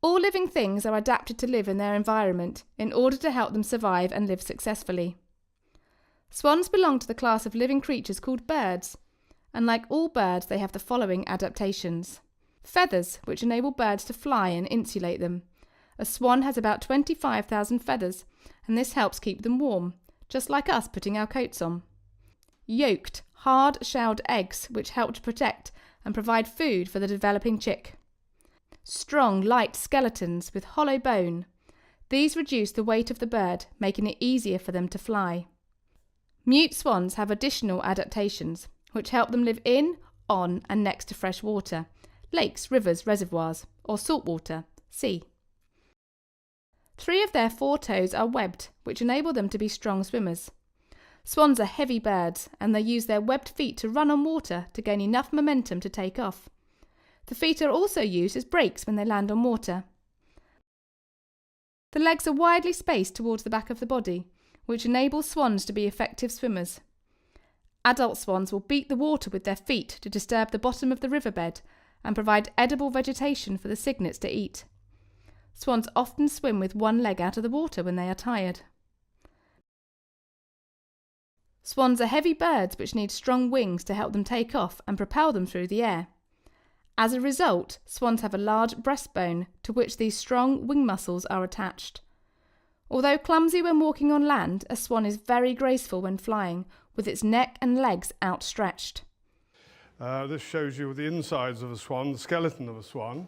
All living things are adapted to live in their environment in order to help them survive and live successfully. Swans belong to the class of living creatures called birds, and like all birds they have the following adaptations. Feathers, which enable birds to fly and insulate them. A swan has about 25,000 feathers, and this helps keep them warm, just like us putting our coats on. Yolked, hard-shelled eggs, which help to protect and provide food for the developing chick. Strong, light skeletons with hollow bone. These reduce the weight of the bird, making it easier for them to fly. Mute swans have additional adaptations, which help them live in, on and next to fresh water, lakes, rivers, reservoirs, or saltwater, sea. 3 of their 4 toes are webbed, which enable them to be strong swimmers. Swans are heavy birds, and they use their webbed feet to run on water to gain enough momentum to take off. The feet are also used as brakes when they land on water. The legs are widely spaced towards the back of the body, which enables swans to be effective swimmers. Adult swans will beat the water with their feet to disturb the bottom of the riverbed and provide edible vegetation for the cygnets to eat. Swans often swim with one leg out of the water when they are tired. Swans are heavy birds which need strong wings to help them take off and propel them through the air. As a result, swans have a large breastbone to which these strong wing muscles are attached. Although clumsy when walking on land, a swan is very graceful when flying, with its neck and legs outstretched. This shows you the insides of a swan, the skeleton of a swan.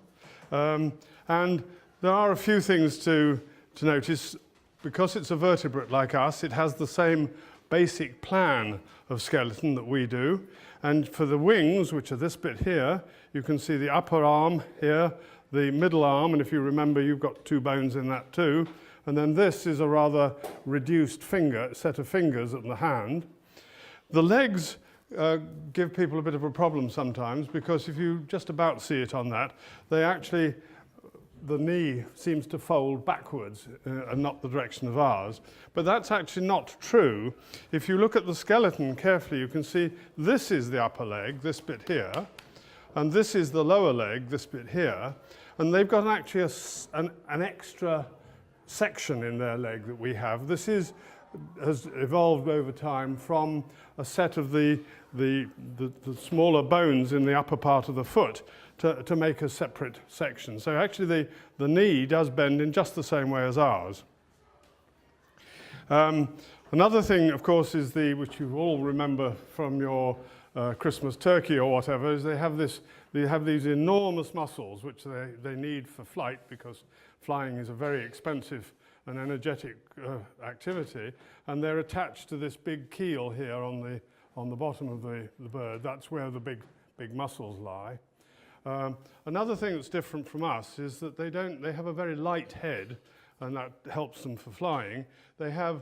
And there are a few things to notice. Because it's a vertebrate like us, it has the same basic plan of skeleton that we do. And for the wings, which are this bit here, you can see the upper arm here, the middle arm, and if you remember, you've got 2 bones in that too. And then this is a rather reduced set of fingers at the hand. The legs give people a bit of a problem sometimes, because if you just about see it on that, the knee seems to fold backwards and not the direction of ours. But that's actually not true. If you look at the skeleton carefully, you can see this is the upper leg, this bit here, and this is the lower leg, this bit here, and they've got actually an extra section in their leg that we have. This has evolved over time from a set of the smaller bones in the upper part of the foot to make a separate section. So actually the knee does bend in just the same way as ours. Another thing, of course, is which you all remember from your Christmas turkey or whatever, is they have these enormous muscles which they need for flight, because flying is a very expensive and energetic activity, and they're attached to this big keel here on the bottom of the bird. That's where the big muscles lie. Another thing that's different from us is that they have a very light head, and that helps them for flying. They have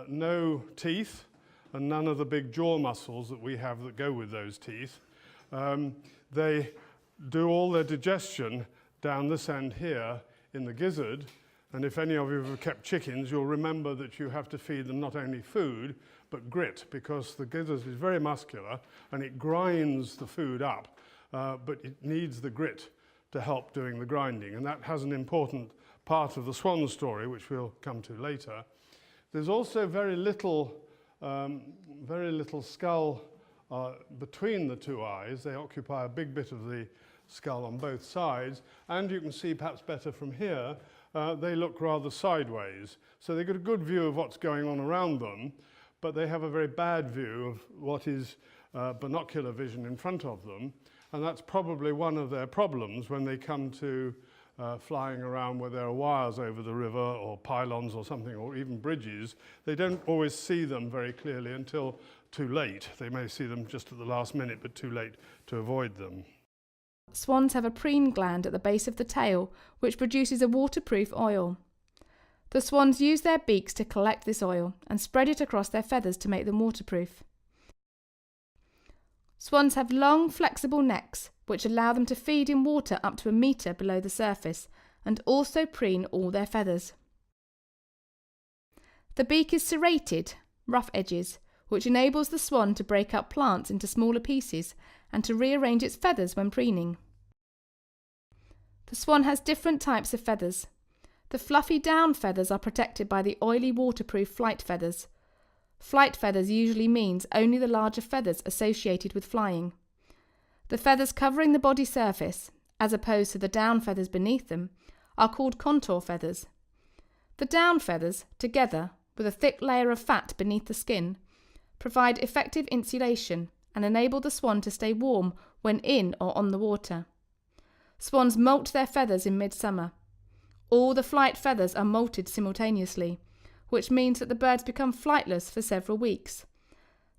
no teeth and none of the big jaw muscles that we have that go with those teeth. They do all their digestion down this end here in the gizzard, and if any of you have kept chickens, you'll remember that you have to feed them not only food, but grit, because the gizzard is very muscular and it grinds the food up, but it needs the grit to help doing the grinding, and that has an important part of the swan story, which we'll come to later. There's also very little skull between the 2 eyes. They occupy a big bit of the skull on both sides, and you can see perhaps better from here, they look rather sideways. So they get a good view of what's going on around them, but they have a very bad view of what is binocular vision in front of them, and that's probably one of their problems when they come to flying around where there are wires over the river or pylons or something, or even bridges. They don't always see them very clearly until too late. They may see them just at the last minute, but too late to avoid them. Swans have a preen gland at the base of the tail, which produces a waterproof oil. The swans use their beaks to collect this oil and spread it across their feathers to make them waterproof. Swans have long, flexible necks, which allow them to feed in water up to 1 metre below the surface, and also preen all their feathers. The beak is serrated, rough edges, which enables the swan to break up plants into smaller pieces and to rearrange its feathers when preening. The swan has different types of feathers. The fluffy down feathers are protected by the oily waterproof flight feathers. Flight feathers usually means only the larger feathers associated with flying. The feathers covering the body surface, as opposed to the down feathers beneath them, are called contour feathers. The down feathers, together with a thick layer of fat beneath the skin, provide effective insulation and enable the swan to stay warm when in or on the water. Swans molt their feathers in midsummer. All the flight feathers are molted simultaneously, which means that the birds become flightless for several weeks.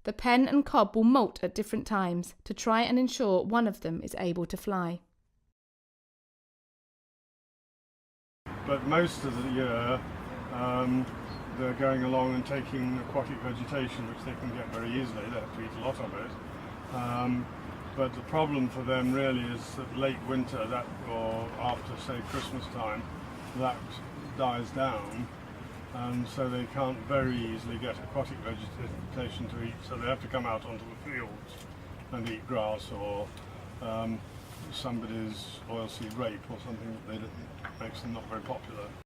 The pen and cob will molt at different times to try and ensure one of them is able to fly. But most of the year they're going along and taking aquatic vegetation, which they can get very easily. They have to eat a lot of it. But the problem for them really is that late winter, or after, say, Christmas time, that dies down, and so they can't very easily get aquatic vegetation to eat, so they have to come out onto the fields and eat grass or somebody's oilseed rape or something that makes them not very popular.